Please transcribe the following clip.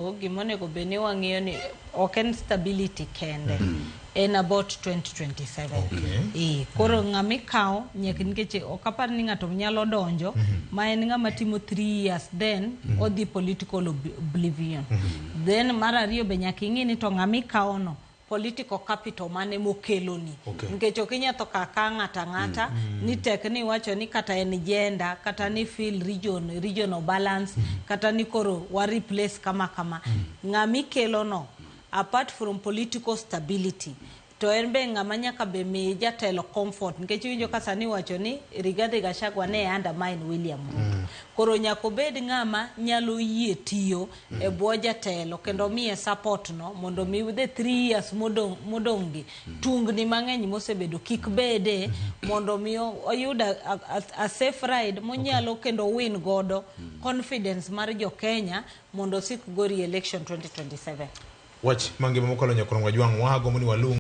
Gimonego beni wang'iyo ni oken stability kende in about 2027. Koro ng'ami kao nyaka nikech okapar ni ng'ato nyalo donjo ma en ng'ama timo 3 years then odi political oblivion. Then mara ariyo be nyaka ing'i ni to ng'ami kao no political capital mane mokelo ni. Nikech okinya to kaka ng'ata ni tek ni wacho ni kata en gender kata ni feel regional balance kata ni koro wa replace kama ng'ami kelo no apart from political stability to en be ng'ama nyaka be mi jatelo comfort nikech winjo kasa ni wacho ni Rigathi Gachagua ne undermine William Ruto. Koro nyako bed ng'ama nyalo yie tiyo e bwo jatelo kendo miye support no mondo mi with the 3 years modongi tungni mang'eny mosebedo kik bede mondo mi oyuda a safe ride monyalo kendo win godo confidence mar jo Kenya mondo sik gori election 2027. Wach mangima mokalo nyakoronga jwang' wago moni walung